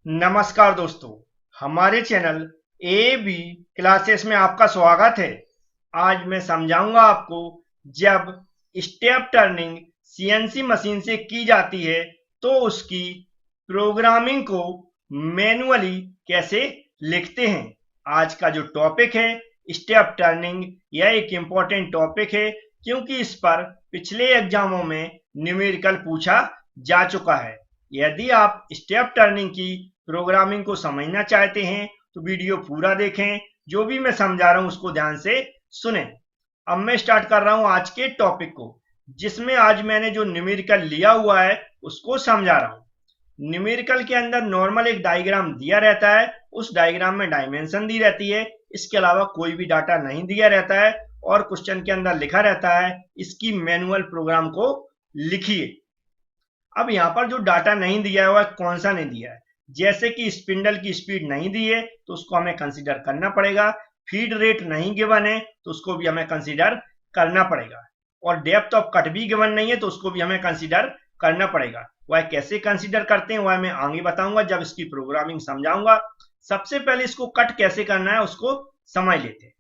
नमस्कार दोस्तों, हमारे चैनल ए बी क्लासेस में आपका स्वागत है। आज मैं समझाऊंगा आपको जब स्टेप टर्निंग सीएनसी मशीन से की जाती है तो उसकी प्रोग्रामिंग को मैनुअली कैसे लिखते हैं। आज का जो टॉपिक है स्टेप टर्निंग, यह एक इम्पोर्टेंट टॉपिक है क्योंकि इस पर पिछले एग्जामों में न्यूमेरिकल पूछा जा चुका है। यदि आप स्टेप टर्निंग की प्रोग्रामिंग को समझना चाहते हैं तो वीडियो पूरा देखें, जो भी मैं समझा रहा हूं उसको ध्यान से सुनें। अब मैं स्टार्ट कर रहा हूं आज के टॉपिक को, जिसमें आज मैंने जो न्यूमेरिकल लिया हुआ है उसको समझा रहा हूं। न्यूमेरिकल के अंदर नॉर्मल एक डायग्राम दिया रहता है, उस डायग्राम में डायमेंशन दी रहती है, इसके अलावा कोई भी डाटा नहीं दिया रहता है और क्वेश्चन के अंदर लिखा रहता है इसकी मैनुअल प्रोग्राम को लिखिए। अब यहाँ पर जो डाटा नहीं दिया हुआ है कौन सा नहीं दिया है, जैसे कि स्पिंडल की स्पीड नहीं दी है तो उसको हमें कंसीडर करना पड़ेगा, फीड रेट नहीं गिवन है तो उसको भी हमें कंसीडर करना पड़ेगा, और डेप्थ ऑफ कट भी गिवन नहीं है तो उसको भी हमें कंसीडर करना पड़ेगा। वह कैसे कंसीडर करते हैं वह मैं आगे बताऊंगा जब इसकी प्रोग्रामिंग समझाऊंगा। सबसे पहले इसको कट कैसे करना है उसको समझ लेते हैं।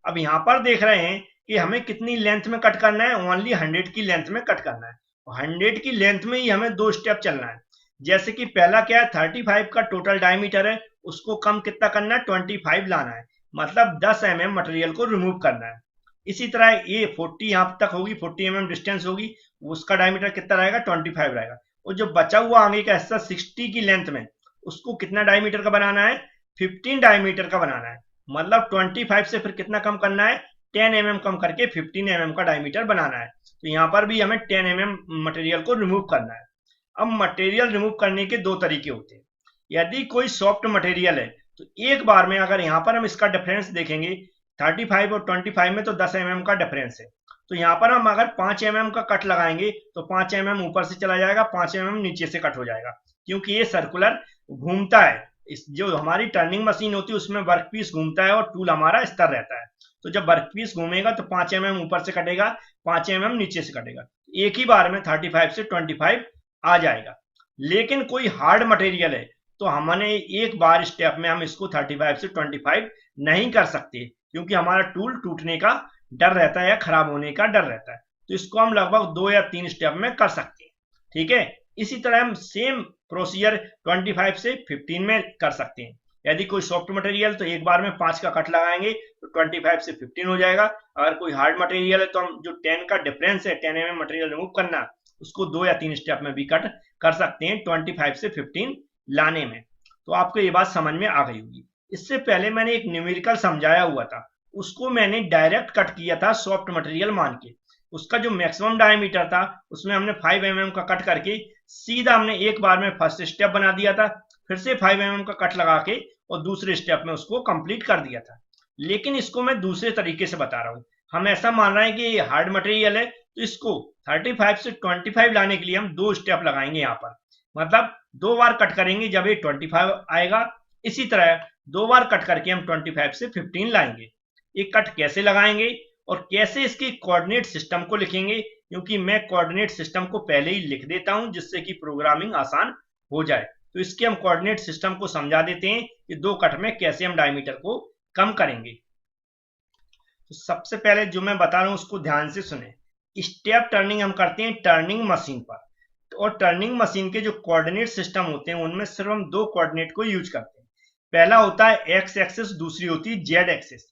अब यहाँ पर देख रहे हैं कि हमें कितनी लेंथ में कट करना है, ओनली 100 की लेंथ में कट करना है। 100 की लेंथ में ही हमें दो स्टेप चलना है। जैसे कि पहला क्या है, 35 का टोटल डायमीटर है, उसको कम कितना करना है, 25 लाना है, मतलब 10 mm मटेरियल को रिमूव करना है। इसी तरह ये 40 यहाँ तक होगी, 40 mm डिस्टेंस होगी, उसका डायमीटर कितना रहेगा, 25 रहेगा। और जो बचा हुआ आगे का हिस्सा 60 की लेंथ में, उसको कितना डायमीटर का बनाना है, 15 डायमीटर का बनाना है, मतलब 25 से फिर कितना कम करना है, 10 mm कम करके 15 mm का डायमीटर बनाना है। तो यहाँ पर भी हमें 10 mm मटेरियल को रिमूव करना है। अब मटेरियल रिमूव करने के दो तरीके होते हैं। यदि कोई सॉफ्ट मटेरियल है तो एक बार में, अगर यहाँ पर हम इसका डिफरेंस देखेंगे 35 और 25 में, तो 10 mm का डिफरेंस है। तो यहाँ पर हम अगर 5 mm का कट लगाएंगे तो 5 mm ऊपर से चला जाएगा, 5 mm नीचे से कट हो जाएगा, क्योंकि ये सर्कुलर घूमता है। इस जो हमारी टर्निंग मशीन होती है उसमें वर्क पीस घूमता है और टूल हमारा स्थिर रहता है। तो जब वर्क पीस घूमेगा तो 5 mm ऊपर से कटेगा, 5 mm नीचे से कटेगा, एक ही बार में 35 से 25 आ जाएगा। लेकिन कोई हार्ड मटेरियल है तो हमने एक बार स्टेप में हम इसको 35 से 25 नहीं कर सकते, क्योंकि हमारा टूल टूटने का डर रहता है या खराब होने का डर रहता है। तो इसको हम लगभग 2 या 3 स्टेप में कर सकते हैं, ठीक है। इसी तरह हम सेम प्रोसीजर 25 से 15 में कर सकते हैं। यदि कोई सॉफ्ट मटेरियल तो एक बार में 5 का कट लगाएंगे तो 25 से 15 हो जाएगा। अगर कोई हार्ड मटेरियल है तो हम जो 10 का डिफरेंस है, 10 mm मटेरियल रिमूव करना, उसको 2 या 3 स्टेप में भी कट कर सकते हैं 25 से 15 लाने में। तो आपको ये बात समझ में आ गई होगी। इससे पहले मैंने एक न्यूमेरिकल समझाया हुआ था, उसको मैंने डायरेक्ट कट किया था सॉफ्ट मटेरियल मान के। उसका जो मैक्सिमम डायमीटर था उसमें हमने 5 mm का कट करके सीधा हमने एक बार में फर्स्ट स्टेप बना दिया था, फिर से 5 mm का कट लगा के और दूसरे स्टेप में उसको कंप्लीट कर दिया था। लेकिन इसको मैं दूसरे तरीके से बता रहा हूँ। हम ऐसा मान रहे हैं कि ये हार्ड मटेरियल है तो इसको 35 से 25 लाने के लिए हम दो स्टेप लगाएंगे यहाँ पर, मतलब दो बार कट करेंगे जब ये 25 आएगा। इसी तरह दो बार कट करके हम 25 से 15 लाएंगे। ये कट कैसे लगाएंगे और कैसे इसके कोऑर्डिनेट सिस्टम को लिखेंगे, क्योंकि मैं कोऑर्डिनेट सिस्टम को पहले ही लिख देता हूं जिससे कि प्रोग्रामिंग आसान हो जाए। तो इसके हम कोऑर्डिनेट सिस्टम को समझा देते हैं कि दो कट में कैसे हम डायमीटर को कम करेंगे। तो सबसे पहले जो मैं बता रहा हूं उसको ध्यान से सुने। स्टेप टर्निंग हम करते हैं टर्निंग मशीन पर, और टर्निंग मशीन के जो कोऑर्डिनेट सिस्टम होते हैं उनमें सिर्फ हम दो कोऑर्डिनेट को यूज करते हैं। पहला होता है एक्स एक्सिस, दूसरी होती है जेड एक्सिस।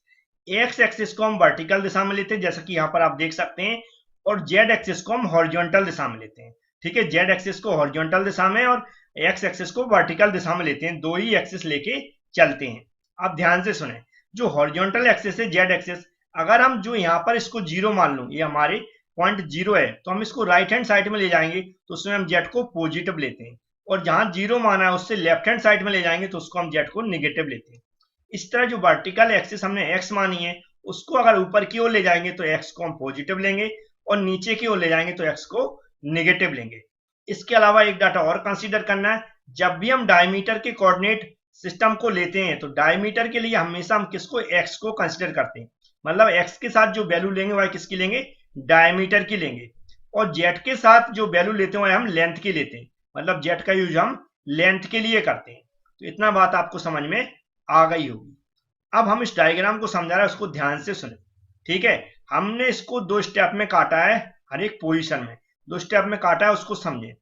एक्स एक्सिस को हम वर्टिकल दिशा में लेते हैं जैसा कि यहाँ पर आप देख सकते हैं, और जेड एक्सिस को हम हॉरिजॉन्टल दिशा में लेते हैं, ठीक है। जेड एक्सिस को हॉरिजॉन्टल दिशा में और एक्स एक्सिस को वर्टिकल दिशा में लेते हैं, दो ही एक्सिस लेके चलते हैं। आप ध्यान से सुने, जो हॉरिजॉन्टल एक्सिस है जेड एक्सिस, अगर हम जो यहाँ पर इसको 0 मान लो, ये हमारे पॉइंट 0 है, तो हम इसको राइट हैंड साइड में ले जाएंगे तो उसमें हम जेड को पॉजिटिव लेते हैं, और जहां 0 माना है उससे लेफ्ट हैंड साइड में ले जाएंगे तो उसको हम जेड को नेगेटिव लेते हैं। इस तरह जो वर्टिकल एक्सिस हमने एक्स मानी है उसको अगर ऊपर की ओर ले जाएंगे तो एक्स को हम पॉजिटिव लेंगे, और नीचे की ओर ले जाएंगे तो एक्स को नेगेटिव लेंगे। इसके अलावा एक डाटा और कंसीडर करना है, जब भी हम डायमीटर के कोऑर्डिनेट सिस्टम को लेते हैं तो डायमीटर के लिए हमेशा हम किसको, एक्स को कंसीडर करते हैं, मतलब एक्स के साथ जो वैल्यू लेंगे वह किसकी लेंगे, डायमीटर की लेंगे। और जेड के साथ जो वैल्यू लेते हैं वह हम लेंथ की लेते हैं, मतलब जेड का यूज हम लेंथ के लिए करते हैं। तो इतना बात आपको समझ में आ गई होगी। अब हम इस डायग्राम को समझा रहे हैं, उसको ध्यान से सुने। ठीक है, हमने इसको 2 स्टेप में काटा है, हर एक पोजीशन में 2 स्टेप में काटा है, उसको समझे।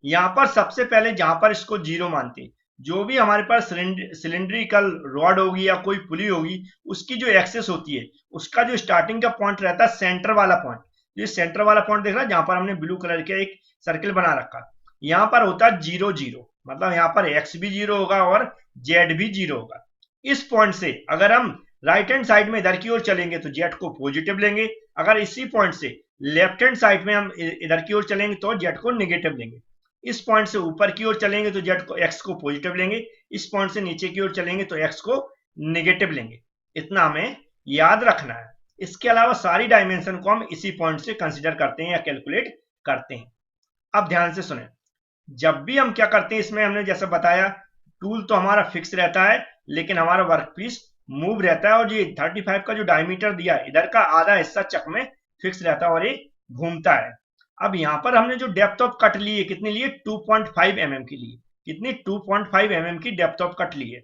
यहाँ पर सबसे पहले जहां पर इसको 0 मानते हैं, जो भी हमारे पास सिलिंड्रिकल रॉड होगी या कोई पुली होगी, उसकी जो एक्सेस होती है, उसका जो स्टार्टिंग का पॉइंट रहता है सेंटर वाला पॉइंट, ये सेंटर वाला पॉइंट देख रहा है जहां पर हमने ब्लू कलर का एक सर्किल बना रखा, यहाँ पर होता है 0 0, मतलब यहाँ पर एक्स भी 0 होगा और जेड भी 0 होगा। इस पॉइंट से अगर हम राइट हैंड साइड में इधर की ओर चलेंगे तो जेड को पॉजिटिव लेंगे, अगर इसी पॉइंट से लेफ्ट हैंड साइड में हम इधर की ओर चलेंगे तो जेड को नेगेटिव लेंगे। इस पॉइंट से ऊपर की ओर चलेंगे तो जेड को एक्स को पॉजिटिव लेंगे, इस पॉइंट से नीचे की ओर चलेंगे तो एक्स को नेगेटिव लेंगे। इतना हमें याद रखना है। इसके अलावा सारी डायमेंशन को हम इसी पॉइंट से कंसीडर करते हैं या कैलकुलेट करते हैं। अब ध्यान से सुने, जब भी हम क्या करते हैं, इसमें हमने जैसा बताया टूल तो हमारा फिक्स रहता है, लेकिन हमारा वर्कपीस मूव रहता है, और ये 35 का जो डायमीटर दिया है, इधर का आधा हिस्सा चक में फिक्स रहता है और ये घूमता है। अब यहाँ पर हमने जो डेप्थ ऑफ कट ली है, कितनी ली है, 2.5 mm की ली है। कितनी, 2.5 mm की डेप्थ ऑफ कट ली है।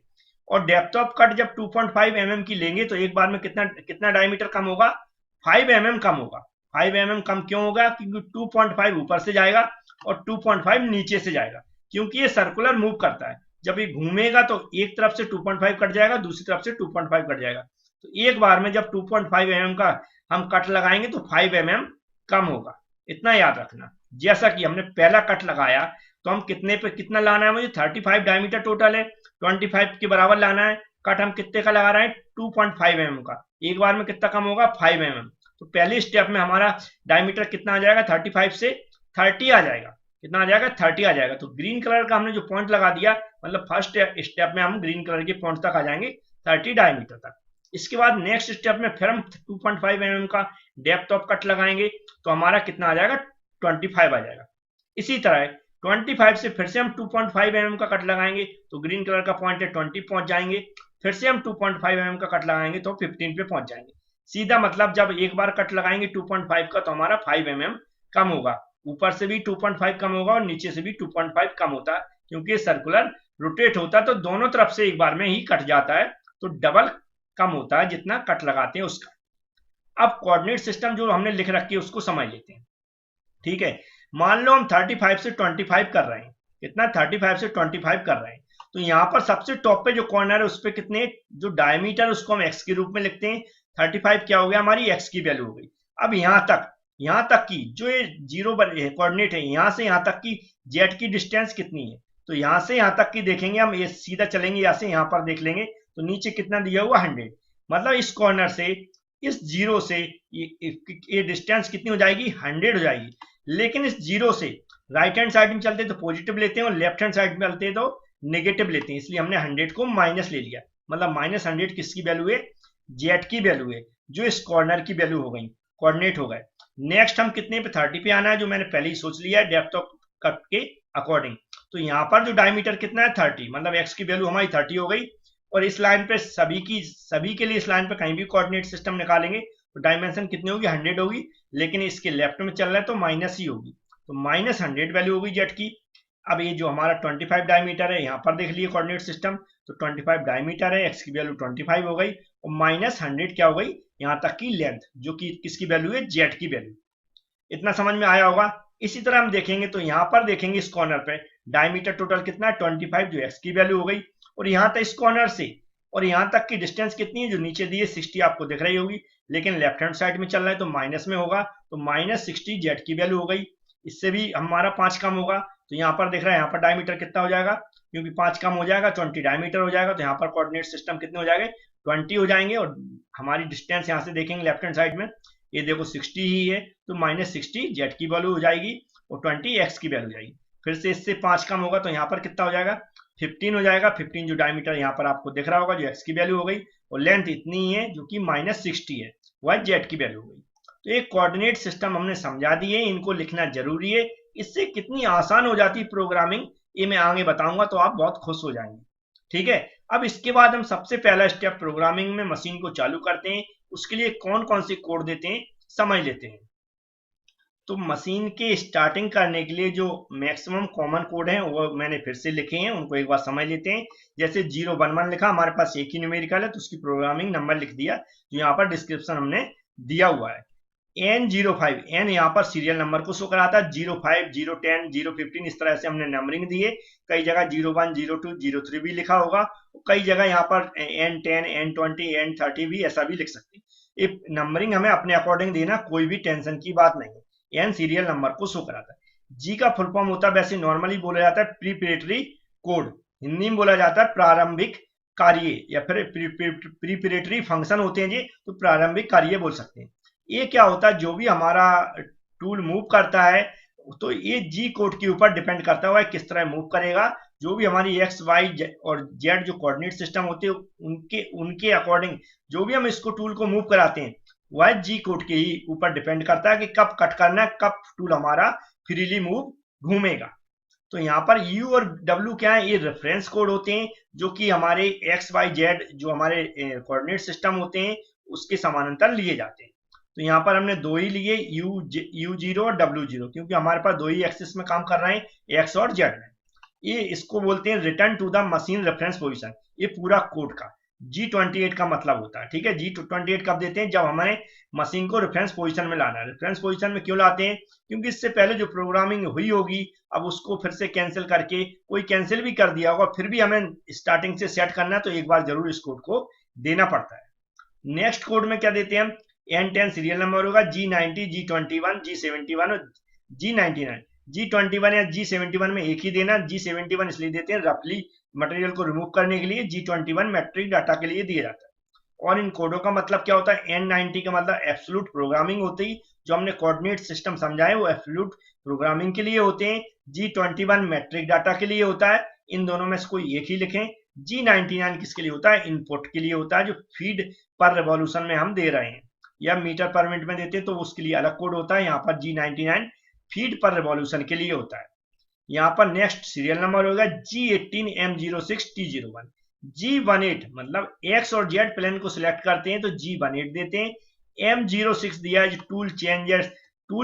और डेप्थ ऑफ कट जब 2.5 mm की लेंगे तो एक बार में कितना डायमीटर कम होगा, 5 mm कम होगा। 5 mm कम क्यों होगा, क्योंकि 2.5 ऊपर से जाएगा और 2.5 नीचे से जाएगा, क्योंकि ये सर्कुलर मूव करता है। जब ये घूमेगा तो एक तरफ से 2.5 कट जाएगा, दूसरी तरफ से 2.5 कट जाएगा। तो एक बार में जब 2.5 mm का हम कट लगाएंगे तो 5 mm कम होगा। इतना याद रखना। जैसा कि हमने पहला कट लगाया तो हम कितने पे कितना लाना है, मुझे 35 डायमीटर टोटल है, 25 के बराबर लाना है। कट हम कितने का लगा रहे हैं, 2.5 mm का। एक बार में कितना कम होगा, 5 mm। तो पहले स्टेप में हमारा डायमीटर कितना आ जाएगा, 35 से 30 आ जाएगा। कितना आ जाएगा, 30 आ जाएगा। तो ग्रीन कलर का हमने जो पॉइंट लगा दिया, मतलब फर्स्ट स्टेप में हम ग्रीन कलर के पॉइंट तक आ जाएंगे, 30 डायमीटर तक। इसके बाद नेक्स्ट स्टेप में फिर हम 2.5 mm का डेप्थ ऑफ कट लगाएंगे, तो हमारा कितना आ जाएगा, 25 आ जाएगा। इसी तरह 25 से फिर से हम 2.5 mm का कट लगाएंगे तो ग्रीन कलर का पॉइंट है 20 पहुंच जाएंगे। फिर से हम 2.5 mm का कट लगाएंगे तो 15 पे पहुंच जाएंगे। सीधा मतलब जब एक बार कट लगाएंगे 2.5 का तो हमारा 5 mm कम होगा। ऊपर से भी 2.5 कम होगा और नीचे से भी 2.5 कम होता है, क्योंकि सर्कुलर रोटेट होता है तो दोनों तरफ से एक बार में ही कट जाता है, तो डबल कम होता है जितना कट लगाते हैं उसका। अब कोऑर्डिनेट सिस्टम जो हमने लिख रखी है उसको समझ लेते हैं। ठीक है, मान लो हम 35 से 25 कर रहे हैं। कितना, 35 से 25 कर रहे हैं। तो यहाँ पर सबसे टॉप पे जो कॉर्नर है उस पर कितने, जो डायमीटर उसको हम एक्स के रूप में लिखते हैं। 35 क्या हो गया, हमारी एक्स की वैल्यू हो गई। अब यहाँ तक की जो ये जीरो कोऑर्डिनेट है, यहाँ से यहाँ तक की जेड की डिस्टेंस कितनी है, तो यहाँ से यहाँ तक की देखेंगे हम, ये सीधा चलेंगे यहाँ से यहाँ पर देख लेंगे तो नीचे कितना दिया हुआ, 100। मतलब इस कॉर्नर से इस जीरो से ये डिस्टेंस कितनी हो जाएगी, 100 हो जाएगी। लेकिन इस जीरो से राइट हैंड साइड में चलते तो पॉजिटिव लेते हैं और लेफ्ट हैंड साइड में चलते तो नेगेटिव लेते हैं, इसलिए हमने 100 को माइनस ले लिया। मतलब -100 किसकी वैल्यू है, जेड की वैल्यू है, जो इस कॉर्नर की वैल्यू हो गई, कोऑर्डिनेट हो गए। नेक्स्ट हम कितने पे, 30 पे आना है, जो मैंने पहले ही सोच लिया है डेप्थ ऑफ कट के अकॉर्डिंग। तो यहाँ पर जो डायमीटर कितना है, 30, मतलब एक्स की वैल्यू हमारी 30 हो गई। और इस लाइन पे सभी के लिए इस लाइन पे कहीं भी कोऑर्डिनेट सिस्टम निकालेंगे तो डायमेंशन कितनी होगी, 100 होगी। लेकिन इसके लेफ्ट में चल रहा है तो माइनस ही होगी, तो -100 वैल्यू होगी जेड की। अब ये जो हमारा 25 डायमीटर है, यहाँ पर देख लिए कोऑर्डिनेट सिस्टम, तो 25 डायमीटर है, एक्स की वैल्यू 25 हो गई और -100 क्या हो गई, यहाँ तक की लेंथ, जो कि किसकी वैल्यू है, जेड की वैल्यू। इतना समझ में आया होगा। इसी तरह हम देखेंगे तो यहाँ पर देखेंगे इस कॉर्नर पे डायमीटर टोटल कितना है, 25, जो एक्स की वैल्यू हो गई। और यहाँ तक इस कॉर्नर से और यहाँ तक की डिस्टेंस कितनी है, जो नीचे दी है 60 आपको दिख रही होगी, लेकिन लेफ्ट हैंड साइड में चल रहा है तो माइनस में होगा, तो -60 जेड की वैल्यू हो गई। इससे भी हमारा 5 कम होगा, तो यहाँ पर दिख रहा है, यहाँ पर डायमीटर कितना हो जाएगा, क्योंकि 5 कम हो जाएगा 20 डायमीटर हो जाएगा, तो यहाँ पर कोऑर्डिनेट सिस्टम कितने हो जाएंगे, 20 हो जाएंगे। और हमारी डिस्टेंस यहाँ से देखेंगे लेफ्ट हैंड साइड में, ये देखो 60 ही है, तो -60 जेड की वैल्यू हो जाएगी और 20 एक्स की वैल्यू हो जाएगी। फिर से इससे 5 कम होगा तो यहाँ पर कितना हो जाएगा, 15 हो जाएगा। 15 जो डायमीटर यहाँ पर आपको दिख रहा होगा, जो एक्स की वैल्यू हो गई, और लेंथ इतनी ही है जो कि -60 है, वह जेड की वैल्यू हो गई। तो एक कोऑर्डिनेट सिस्टम हमने समझा दिए, इनको लिखना जरूरी है। इससे कितनी आसान हो जाती है प्रोग्रामिंग, ये मैं आगे बताऊंगा, तो आप बहुत खुश हो जाएंगे। ठीक है, अब इसके बाद हम सबसे पहला स्टेप प्रोग्रामिंग में मशीन को चालू करते हैं। उसके लिए कौन कौन से कोड देते हैं समझ लेते हैं। तो मशीन के स्टार्टिंग करने के लिए जो मैक्सिमम कॉमन कोड हैं वो मैंने फिर से लिखे हैं, उनको एक बार समझ लेते हैं। जैसे 011 लिखा, हमारे पास एक ही न्यूमेरिकल है तो उसकी प्रोग्रामिंग नंबर लिख दिया जो यहाँ पर डिस्क्रिप्शन हमने दिया हुआ है। N05, N यहाँ पर सीरियल नंबर को शो कराता है। 05, 010, 015 इस तरह से हमने नंबरिंग दिए। कई जगह 01, 02, 03 भी लिखा होगा, कई जगह यहाँ पर N10, N20, N30 भी ऐसा भी लिख सकते हैं। ये नंबरिंग हमें अपने अकॉर्डिंग देना, कोई भी टेंशन की बात नहीं है। N सीरियल नंबर को शो कराता है। G का फुल फॉर्म होता है, वैसे नॉर्मली बोला जाता है प्रीपरेटरी कोड, हिंदी में बोला जाता है प्रारंभिक कार्य, या फिर प्रीपरेटरी फंक्शन होते हैं जी, तो प्रारंभिक कार्य बोल सकते हैं। ये क्या होता है, जो भी हमारा टूल मूव करता है तो ये जी कोड के ऊपर डिपेंड करता हुआ है किस तरह मूव करेगा। जो भी हमारी एक्स वाई और जेड जो कोऑर्डिनेट सिस्टम होते हैं उनके अकॉर्डिंग जो भी हम इसको टूल को मूव कराते हैं वह जी कोड के ही ऊपर डिपेंड करता है कि कब कट करना है, कब टूल हमारा फ्रीली मूव घूमेगा। तो यहाँ पर यू और डब्ल्यू क्या है, ये रेफरेंस कोड होते हैं जो कि हमारे एक्स वाई जेड जो हमारे कोऑर्डिनेट सिस्टम होते हैं उसके समानांतर लिए जाते हैं। तो यहाँ पर हमने दो ही लिए, U0 और W0, क्योंकि हमारे पास दो ही एक्सिस में काम कर रहे हैं, एक्स और जेड में। ये इसको बोलते हैं return to the machine reference position. ये पूरा कोड का G28 का मतलब होता है। ठीक है, G28 कब देते हैं, जब हमें मशीन को रेफरेंस पोजीशन में लाना है। रेफरेंस पोजीशन में क्यों लाते हैं, क्योंकि इससे पहले जो प्रोग्रामिंग हुई होगी अब उसको फिर से कैंसिल करके, कोई कैंसिल भी कर दिया होगा फिर भी हमें स्टार्टिंग से सेट करना है, तो एक बार जरूर इस कोड को देना पड़ता है। नेक्स्ट कोड में क्या देते हैं हम, N10 सीरियल नंबर होगा, G90, G21, G71 और G99। G21 या G71 में एक ही देना, G71 इसलिए देते हैं रफली मटेरियल को रिमूव करने के लिए, G21 मैट्रिक डाटा के लिए दिया जाता है। और इन कोडों का मतलब क्या होता है, N90 का मतलब एब्सोल्यूट प्रोग्रामिंग होती है, जो हमने कोऑर्डिनेट सिस्टम समझाए वो एब्सोल्यूट प्रोग्रामिंग के लिए होते हैं। G21 मैट्रिक डाटा के लिए होता है, इन दोनों में से कोई एक ही लिखें। G99 किसके लिए होता है, इनपुट के लिए होता है, जो फीड पर रेवोल्यूशन में हम दे रहे हैं, या मीटर पर मिनट में देते हैं तो उसके लिए अलग कोड होता है। यहाँ पर G99 फीड पर रेवोल्यूशन के लिए होता है। यहाँ पर नेक्स्ट सीरियल नंबर होगा G18 M06 T01। G18 मतलब एक्स और जेड प्लेन को सिलेक्ट करते हैं तो G18 देते हैं। M06 दिया है टूल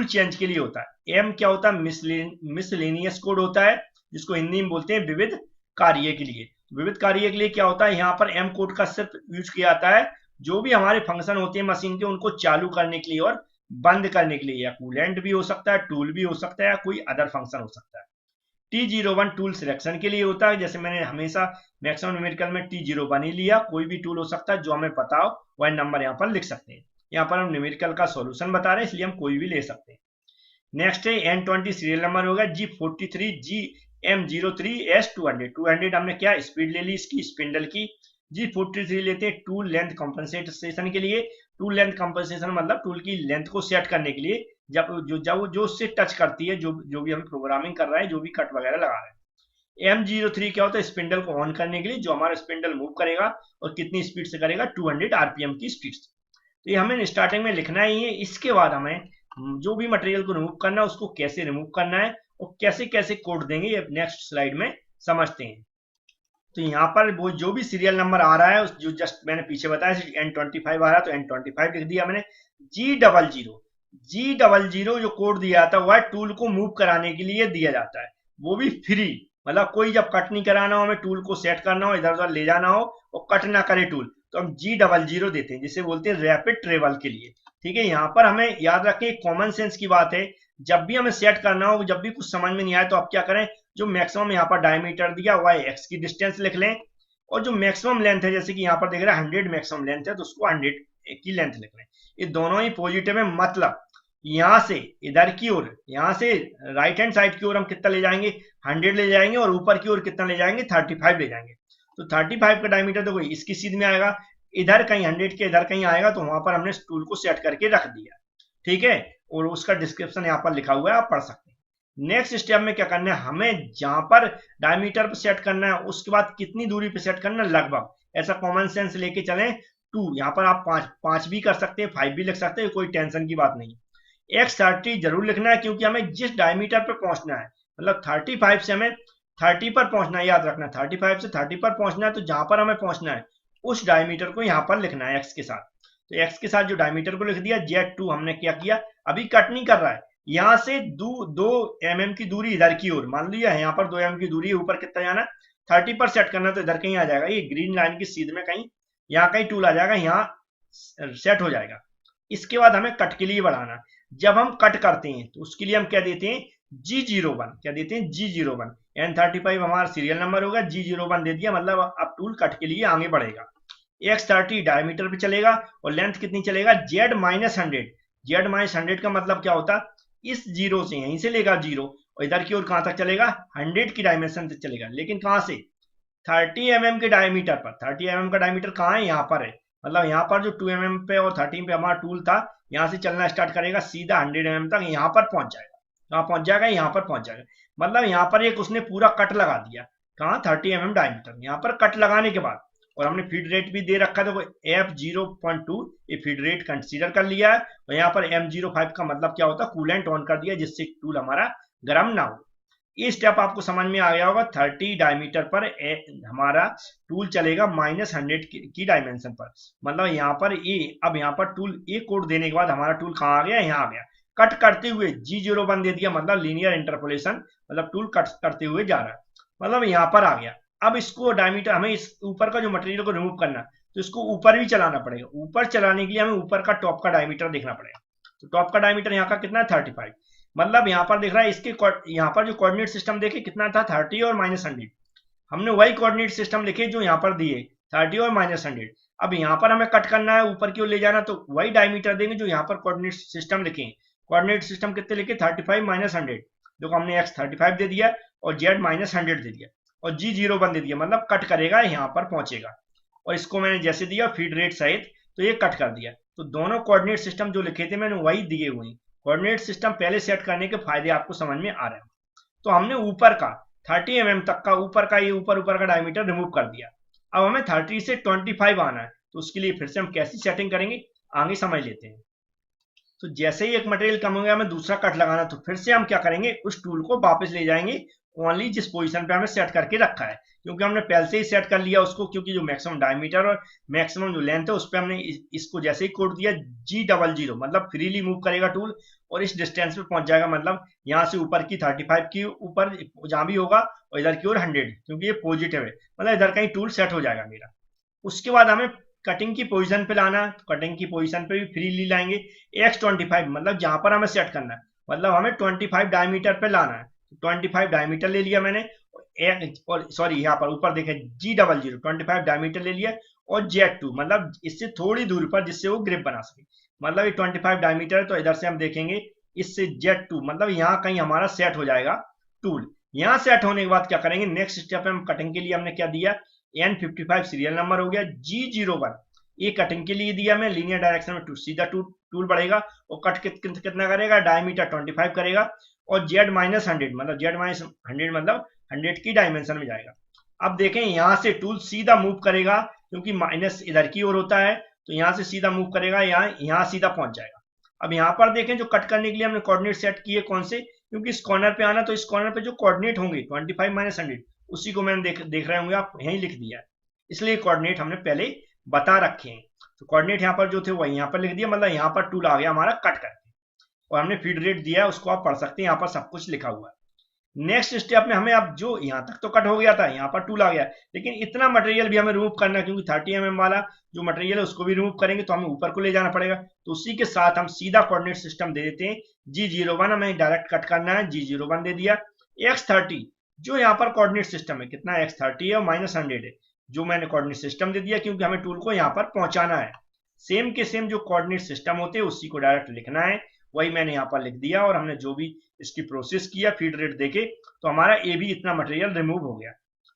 चेंज के लिए होता है। M क्या होता है, मिसलेनियस कोड होता है, जिसको हिंदी में बोलते हैं विविध कार्य के लिए। विविध कार्य के लिए क्या होता है, यहाँ पर M कोड का सिर्फ यूज किया जाता है जो भी हमारे फंक्शन होते हैं मशीन के उनको चालू करने के लिए और बंद करने के लिए, या कूलेंट भी हो सकता है, टूल भी हो सकता है, या कोई अदर फंक्शन हो सकता है। T01 टूल सिलेक्शन के लिए होता है, जैसे मैंने हमेशा मैक्सिमम न्यूमेरिकल में T01 ही लिया, कोई भी टूल हो सकता है जो हमें पता हो वह नंबर यहाँ पर लिख सकते हैं। यहाँ पर हम न्यूमेरिकल का सॉल्यूशन बता रहे हैं इसलिए हम कोई भी ले सकते हैं। नेक्स्ट है N20 सीरियल नंबर होगा G43 GM03 S200। 200 हमने क्या स्पीड ले ली इसकी, स्पिंडल की। G43 लेते हैं टूल लेंथ कंपनसेशन के लिए। टूल लेंथ कंपनसेशन मतलब टूल की लेंथ को सेट करने के लिए, जब जो उससे टच करती है, जो भी हम प्रोग्रामिंग कर रहे हैं, जो भी कट वगैरह लगा रहे हैं। M03 क्या होता है, स्पिंडल को ऑन करने के लिए, जो हमारा स्पिंडल मूव करेगा और कितनी स्पीड से करेगा, 200 RPM की स्पीड से। तो ये हमें स्टार्टिंग में लिखना ही है। इसके बाद हमें जो भी मटेरियल को रिमूव करना है उसको कैसे रिमूव करना है और कैसे कैसे कोड देंगे, ये नेक्स्ट स्लाइड में समझते हैं। तो यहाँ पर वो जो भी सीरियल नंबर आ रहा है, जो जस्ट मैंने पीछे बताया N25 आ रहा है तो N25 लिख दिया मैंने। G00 जो कोड दिया जाता है वह टूल को मूव कराने के लिए दिया जाता है, वो भी फ्री। मतलब कोई जब कट नहीं कराना हो, हमें टूल को सेट करना हो, इधर उधर ले जाना हो और कट ना करे टूल, तो हम G00 देते हैं, जिसे बोलते हैं रैपिड ट्रेवल के लिए। ठीक है, यहाँ पर हमें याद रखें, कॉमन सेंस की बात है, जब भी हमें सेट करना हो, जब भी कुछ समझ में नहीं आए तो आप क्या करें, जो मैक्सिमम यहाँ पर डायमीटर दिया हुआ है एक्स की डिस्टेंस लिख लें, और जो मैक्सिमम लेंथ है, जैसे कि यहाँ पर देख रहे हैं 100 मैक्सिमम लेंथ है तो उसको 100 की लेंथ लिख लें। ये दोनों ही पॉजिटिव है, मतलब यहाँ से इधर की ओर, यहाँ से राइट हैंड साइड की ओर हम कितना ले जाएंगे, 100 ले जाएंगे, और ऊपर की ओर कितना ले जाएंगे, 35 ले जाएंगे। तो 35 का डायमीटर देखो इसकी सीध में आएगा, इधर कहीं 100 के इधर कहीं आएगा, तो वहां पर हमने टूल को सेट करके रख दिया। ठीक है, और उसका डिस्क्रिप्शन यहाँ पर लिखा हुआ है, आप पढ़ सकते हैं। नेक्स्ट स्टेप में क्या करना है, हमें जहां पर डायमीटर पे सेट करना है उसके बाद कितनी दूरी पे सेट करना है, लगभग ऐसा कॉमन सेंस लेके चलें। 2, यहाँ पर आप 5 भी कर सकते हैं, 5 भी लिख सकते हैं, कोई टेंशन की बात नहीं। X30 जरूर लिखना है, क्योंकि हमें जिस डायमीटर पे पहुंचना है, मतलब 35 से हमें 30 पर पहुंचना है, याद रखना 35 से 30 पर पहुंचना है, तो जहां पर हमें पहुंचना है उस डायमीटर को यहाँ पर लिखना है एक्स के साथ। तो एक्स के साथ जो डायमीटर को लिख दिया। Z2 हमने क्या किया, अभी कट नहीं कर रहा है, यहाँ से 2 mm की दूरी इधर की ओर, मान लीजिए यहाँ पर 2 mm की दूरी है, ऊपर कितना जाना 30 पर सेट करना, तो इधर कहीं आ जाएगा, ये ग्रीन लाइन की सीध में कहीं यहाँ कहीं टूल आ जाएगा, यहाँ सेट हो जाएगा। इसके बाद हमें कट के लिए बढ़ाना। जब हम कट करते हैं तो उसके लिए हम क्या देते हैं G01, क्या देते हैं G01। N35 हमारा सीरियल नंबर होगा, G01 दे दिया, मतलब अब टूल कट के लिए आगे बढ़ेगा। X30 डायमीटर पे चलेगा और लेंथ कितनी चलेगा Z-100। Z-100 का मतलब क्या होता है, इस जीरो से यहीं से लेगा जीरो और इधर की ओर कहां तक चलेगा 100 की डायमेंशन तक चलेगा, लेकिन कहां से 30 mm के डायमीटर पर। 30 mm का डायमीटर कहाँ है, यहाँ पर है, मतलब यहाँ पर जो 2 mm पे और 13 पे हमारा टूल था, यहाँ से चलना स्टार्ट करेगा सीधा 100 mm तक, यहाँ पर पहुंच जाएगा। कहाँ पहुंच जाएगा, यहाँ पर पहुंच जाएगा। मतलब यहाँ पर एक उसने पूरा कट लगा दिया, कहाँ 30 mm डायमीटर। यहाँ पर कट लगाने के बाद और हमने फीड रेट भी दे रखा था, F0.2 ये फीड रेट कंसीडर कर लिया है, और यहाँ पर M05 का मतलब क्या होता है, कूलेंट ऑन कर दिया जिससे टूल हमारा गर्म ना हो। ये स्टेप आपको समझ में आ गया होगा। 30 डायमीटर पर हमारा टूल चलेगा -100 की डायमेंशन पर, मतलब यहाँ पर ए, अब यहाँ पर टूल ए कोड देने के बाद हमारा टूल कहाँ आ गया, यहाँ आ गया। कट करते हुए G01 दे दिया, मतलब लीनियर इंटरपोलेशन, मतलब टूल कट करते हुए जा रहा है, मतलब यहाँ पर आ गया। अब इसको डायमीटर, हमें इस ऊपर का जो मटेरियल को रिमूव करना, तो इसको ऊपर भी चलाना पड़ेगा। ऊपर चलाने के लिए हमें ऊपर का टॉप का डायमीटर देखना पड़ेगा। तो टॉप का डायमीटर यहाँ का कितना है 35, मतलब यहाँ पर दिख रहा है इसके यहाँ पर जो कोऑर्डिनेट सिस्टम देखे कितना था 30 और -100। हमने वही कोऑर्डिनेट सिस्टम लिखे जो यहाँ पर दिए 30 और -100। अब यहाँ पर हमें कट करना है, ऊपर की ओर ले जाना, तो वही डायमीटर देंगे जो यहाँ पर कोऑर्डिनेट सिस्टम लिखे। कोऑर्डिनेट सिस्टम कितने लिखे 35 -100, जो हमने X35 दे दिया और Z-100 दे दिया और G01 दे दिया, मतलब कट करेगा यहाँ पर पहुंचेगा। और इसको मैंने जैसे दिया फीड रेट सहित, तो ये कट कर दिया। तो दोनों कोऑर्डिनेट सिस्टम जो लिखे थे मैंने वही दिए हुए हैं। कोऑर्डिनेट सिस्टम पहले सेट करने के फायदे आपको समझ में आ रहे हैं। तो हमने ऊपर का 30 mm तक का ऊपर का ये ऊपर का डायमीटर रिमूव कर दिया। अब हमें 30 से 25 आना है, तो उसके लिए फिर से हम कैसी सेटिंग करेंगे आगे समझ लेते हैं। तो जैसे ही एक मटेरियल कम हो गया हमें दूसरा कट लगाना, तो फिर से हम क्या करेंगे, उस टूल को वापस ले जाएंगे ओनली जिस पोजीशन पे हमें सेट करके रखा है, क्योंकि हमने पहले से ही सेट कर लिया उसको, क्योंकि जो मैक्सिमम डायमीटर और मैक्सिमम जो लेंथ है उस पर हमने इसको जैसे ही कोड दिया G00, मतलब फ्रीली मूव करेगा टूल और इस डिस्टेंस पे पहुंच जाएगा, मतलब यहाँ से ऊपर की 35 की ऊपर जहां भी होगा और इधर की ओर 100, क्योंकि ये पॉजिटिव है, मतलब इधर कहीं टूल सेट हो जाएगा मेरा। उसके बाद हमें कटिंग की पोजीशन पे लाना, कटिंग की पोजीशन पे भी फ्रीली लाएंगे X25, मतलब जहां पर हमें सेट करना है, मतलब हमें 25 डायमीटर पे लाना है। 25 डायमीटर ले लिया मैंने, और सॉरी यहाँ पर ऊपर देखें G00 25 डायमीटर ले लिया, और Z2 मतलब इससे थोड़ी दूर पर जिससे वो ग्रिप बना सके, मतलब ये 25 डायमीटर है, तो इधर से हम देखेंगे इससे Z2 मतलब यहाँ कहीं हमारा सेट हो जाएगा टूल। यहाँ सेट होने के बाद क्या करेंगे, नेक्स्ट स्टेप में हम कटिंग के लिए हमने क्या दिया N55 सीरियल नंबर हो गया, G01 ये कटिंग के लिए दिया मैं, लीनियर डायरेक्शन में सीधा टूल बढ़ेगा और कट कितना करेगा, डायमीटर 25 करेगा, और Z-100 मतलब Z-100 मतलब 100 की डायमेंशन में जाएगा। अब देखें यहाँ से टूल सीधा मूव करेगा, क्योंकि माइनस इधर की ओर होता है, तो यहाँ से सीधा मूव करेगा, यहाँ सीधा पहुंच जाएगा। अब यहाँ पर देखें जो कट करने के लिए हमने कोऑर्डिनेट सेट किए कौन से, क्योंकि इस कॉर्नर पे आना, तो इस कॉर्नर पे जो कोऑर्डिनेट होंगे 25 - 100 उसी को मैंने देख रहे होंगे आप यहीं लिख दिया है, इसलिए कोऑर्डिनेट हमने पहले बता रखे हैं। तो कोऑर्डिनेट यहाँ पर जो थे वही यहाँ पर लिख दिया, मतलब यहाँ पर टूल आ गया हमारा कट करके, और हमने फीड रेट दिया है उसको आप पढ़ सकते हैं, यहाँ पर सब कुछ लिखा हुआ है। नेक्स्ट स्टेप में हमें अब जो यहाँ तक तो कट हो गया था, यहाँ पर टूल आ गया, लेकिन इतना मटेरियल भी हमें रिमूव करना है, क्योंकि 30 mm वाला जो मटेरियल है उसको भी रिमूव करेंगे तो हमें ऊपर को ले जाना पड़ेगा। तो उसी के साथ हम सीधा कोऑर्डिनेट सिस्टम दे देते हैं G01, हमें डायरेक्ट कट करना है, G01 दे दिया। X30 जो यहाँ पर कोऑर्डिनेट सिस्टम है कितना X30 है और -100 है, जो मैंने कोऑर्डिनेट सिस्टम दे दिया क्योंकि हमें टूल को यहाँ पर पहुंचाना है। सेम के सेम जो कोऑर्डिनेट सिस्टम होते हैं उसी को डायरेक्ट लिखना है, वही मैंने यहाँ पर लिख दिया, और हमने जो भी इसकी प्रोसेस किया फीड रेट देके, तो हमारा ए भी इतना मटेरियल रिमूव हो गया।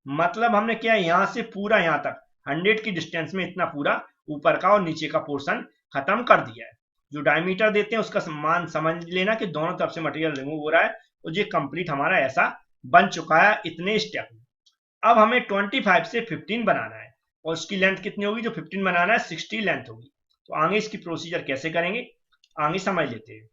मतलब हमने क्या यहाँ से पूरा यहाँ तक 100 की डिस्टेंस में इतना पूरा ऊपर का और नीचे का पोर्शन खत्म कर दिया है। जो डायमीटर देते हैं उसका मान समझ लेना कि दोनों तरफ से मटेरियल रिमूव हो रहा है, और ये कंप्लीट हमारा ऐसा बन चुका है इतने स्टेप में। अब हमें 25 से 15 बनाना है, और उसकी लेंथ कितनी होगी, जो 15 बनाना है 60 लेंथ होगी। तो आगे इसकी प्रोसीजर कैसे करेंगे आगे समझ लेते हैं।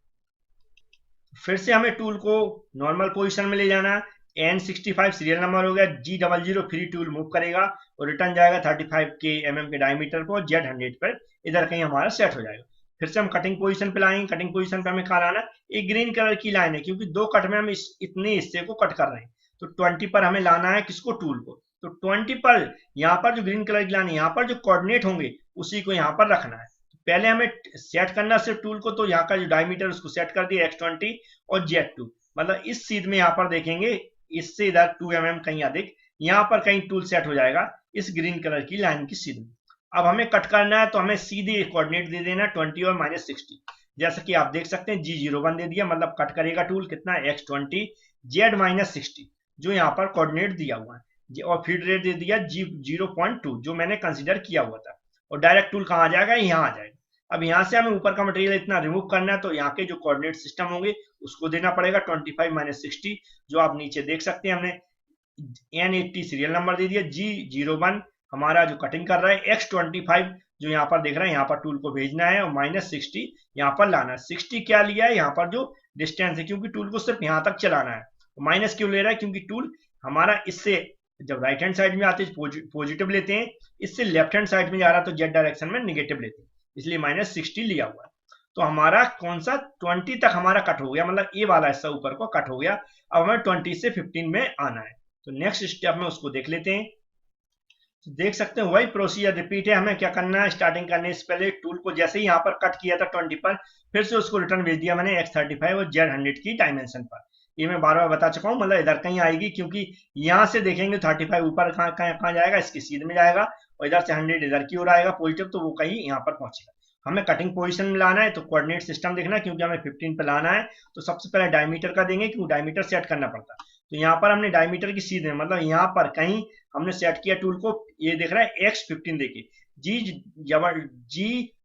फिर से हमें टूल को नॉर्मल पोजीशन में ले जाना, N65 सीरियल नंबर हो गया, G00 फ्री टूल मूव करेगा और रिटर्न जाएगा 35 के mm के डायमीटर पर, Z100 पर इधर कहीं हमारा सेट हो जाएगा। फिर से हम कटिंग पोजीशन पे लाएंगे। कटिंग पोजीशन पे हमें कहाँ लाना है, एक ग्रीन कलर की लाइन है, क्योंकि दो कट में हम इतने हिस्से को कट कर रहे हैं। तो 20 पर हमें लाना है किसको, टूल को। तो 20 पर यहाँ पर जो ग्रीन कलर की लाइन है, यहाँ पर जो कोऑर्डिनेट होंगे उसी को यहाँ पर रखना है। तो पहले हमें सेट करना सिर्फ टूल को, तो यहाँ का जो डायमीटर उसको सेट कर दिया X20 और Z2, मतलब इस सीध में यहाँ पर देखेंगे इससे इधर 2 mm कहीं अधिक, यहाँ पर कहीं टूल सेट हो जाएगा इस ग्रीन कलर की लाइन की सीध में। अब हमें कट करना है तो हमें सीधे कोऑर्डिनेट दे देना 20 और -60। जैसा कि आप देख सकते हैं G01 दे दिया, मतलब कट करेगा टूल कितना, X20 Z -60 जो यहाँ पर कोऑर्डिनेट दिया हुआ है, और फीड रेट दे दिया G0.2 जो मैंने कंसीडर किया हुआ था, और डायरेक्ट टूल कहाँ आ जाएगा, यहाँ आ जाएगा। अब यहाँ से हमें ऊपर का मटेरियल इतना रिमूव करना है, तो यहाँ के जो कोऑर्डिनेट सिस्टम होंगे उसको देना पड़ेगा 25 - 60, जो आप नीचे देख सकते हैं। हमने N80 सीरियल नंबर दे दिया, G01 हमारा जो कटिंग कर रहा है, X25 जो यहाँ पर देख रहे हैं, यहाँ पर टूल को भेजना है, और -60 यहाँ पर लाना है। 60 क्या लिया है, यहाँ पर जो डिस्टेंस है, क्योंकि टूल को सिर्फ यहाँ तक चलाना है। माइनस क्यों ले रहा है, क्योंकि टूल हमारा इससे जब राइट हैंड साइड में आते हैं पॉजिटिव लेते हैं, इससे लेफ्ट हैंड साइड में जा रहा है तो जेड डायरेक्शन में निगेटिव लेते हैं, इसलिए -60 लिया हुआ है। तो हमारा कौन सा 20 तक हमारा कट हो गया, मतलब ए वाला हिस्सा ऊपर को कट हो गया। अब हमें 20 से 15 में आना है, तो नेक्स्ट स्टेप में उसको देख लेते हैं। तो देख सकते हैं वही प्रोसीजर रिपीट है। हमें क्या करना है, स्टार्टिंग करने से पहले टूल को जैसे ही यहाँ पर कट किया था 20 पर, फिर से उसको रिटर्न भेज दिया मैंने X35 और Z100 की डायमेंशन पर। ये मैं बार बार बता चुका हूँ, मतलब इधर कहीं आएगी, क्योंकि यहाँ से देखेंगे 35 ऊपर कहाँ जाएगा, इसकी सीध में जाएगा, और इधर से 100 इधर की ओर आएगा पॉजिटिव, तो वो कहीं यहाँ पर पहुंचेगा। हमें कटिंग पोजीशन में लाना है, तो कोऑर्डिनेट सिस्टम देखना है, क्योंकि हमें 15 पे लाना है, तो सबसे पहले डायमीटर का देंगे, क्योंकि डायमीटर सेट करना पड़ता है। तो यहाँ पर हमने डायमीटर की सीध में, मतलब यहाँ पर कहीं हमने सेट किया टूल को, ये देख रहा है X15 देखिए,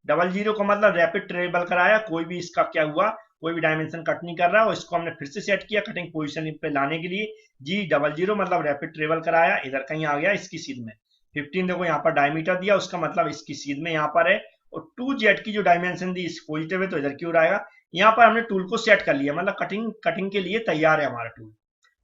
G00 का मतलब रैपिड ट्रेवल कराया, कोई भी इसका क्या हुआ, कोई भी डायमेंशन कट नहीं कर रहा, और इसको हमने फिर से सेट किया कटिंग पोजीशन पे लाने के लिए। G00 मतलब रैपिड ट्रेवल कराया, इधर कहीं आ गया इसकी सीध में। 15 देखो यहाँ पर डायमीटर दिया, उसका मतलब इसकी सीध में यहाँ पर है, और 2Z की जो डायमेंशन दी इस पॉजिटिव है, तो इधर की ओर आएगा। यहाँ पर हमने टूल को सेट कर लिया, मतलब कटिंग के लिए तैयार है हमारा टूल।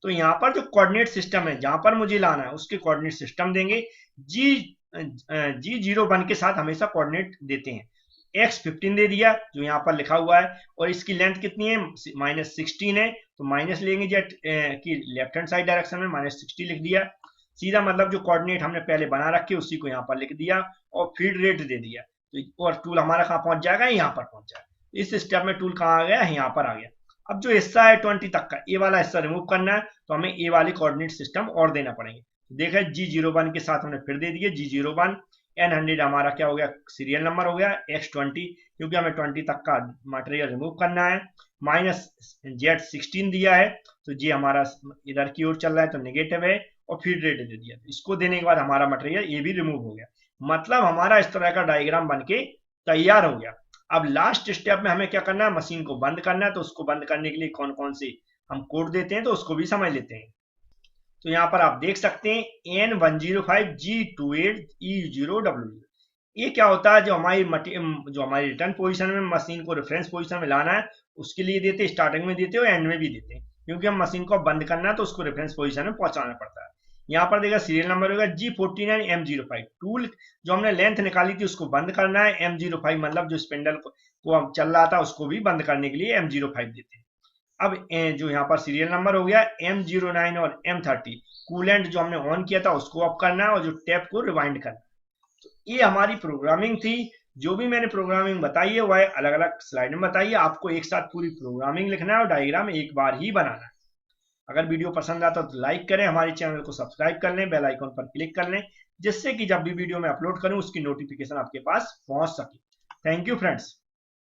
तो यहाँ पर जो कोऑर्डिनेट सिस्टम है, जहां पर मुझे लाना है उसके कोऑर्डिनेट सिस्टम देंगे। G01 के साथ हमेशा कोऑर्डिनेट देते हैं। X15 दे दिया जो यहाँ पर लिखा हुआ है, और इसकी लेंथ कितनी है, -16 है, तो माइनस लेंगे जेट की लेफ्ट हैंड साइड डायरेक्शन में, -60 लिख दिया सीधा, मतलब जो कोऑर्डिनेट हमने पहले बना रखे उसी को यहाँ पर लिख दिया, और फीड रेट दे दिया। तो और टूल हमारा कहाँ पहुंच जाएगा, यहाँ पर पहुंच जाएगा। इस स्टेप में टूल कहाँ आ गया, यहाँ पर आ गया। अब जो हिस्सा है 20 तक का, ए वाला हिस्सा रिमूव करना है, तो हमें ए वाले कोऑर्डिनेट सिस्टम और देना पड़ेंगे। तो देखा G01 के साथ हमने फिर दे दिए G01, N100 हमारा क्या हो गया, सीरियल नंबर हो गया, X20 क्योंकि हमें 20 तक का मटेरियल रिमूव करना है, -Z16 दिया है, तो जी हमारा इधर की ओर चल रहा है तो नेगेटिव है, और फीड रेट दे दिया। इसको देने के बाद हमारा मटेरियल ये भी रिमूव हो गया, मतलब हमारा इस तरह का डायग्राम बनके तैयार हो गया। अब लास्ट स्टेप में हमें क्या करना है, मशीन को बंद करना है। तो उसको बंद करने के लिए कौन कौन से हम कोड देते हैं, तो उसको भी समझ लेते हैं। तो यहाँ पर आप देख सकते हैं N105G28E0W। ये क्या होता है, जो हमारी रिटर्न पोजीशन में मशीन को रेफरेंस पोजीशन में लाना है उसके लिए देते हैं, स्टार्टिंग में देते हैं और एंड में भी देते हैं, क्योंकि हम मशीन को बंद करना है तो उसको रेफरेंस पोजीशन में पहुंचाना पड़ता है। यहाँ पर देखा सीरियल नंबर होगा G49M05। टूल जो हमने लेंथ निकाली थी उसको बंद करना है, M05 मतलब जो स्पिंडल को हम चल रहा था उसको भी बंद करने के लिए M05 देते हैं। अब जो यहाँ पर सीरियल नंबर हो गया M09 और M30, कूलेंट जो हमने ऑन किया था उसको ऑफ करना है, और जो टैप को रिवाइंड करना है। तो ये हमारी प्रोग्रामिंग थी। जो भी मैंने प्रोग्रामिंग बताई है वह अलग अलग स्लाइड में बताइए। आपको एक साथ पूरी प्रोग्रामिंग लिखना है और डायग्राम एक बार ही बनाना है। अगर वीडियो पसंद आता तो लाइक करें, हमारे चैनल को सब्सक्राइब कर लें, बेल आइकन पर क्लिक कर लें, जिससे कि जब भी वीडियो में अपलोड करूं उसकी नोटिफिकेशन आपके पास पहुंच सके। Thank you friends.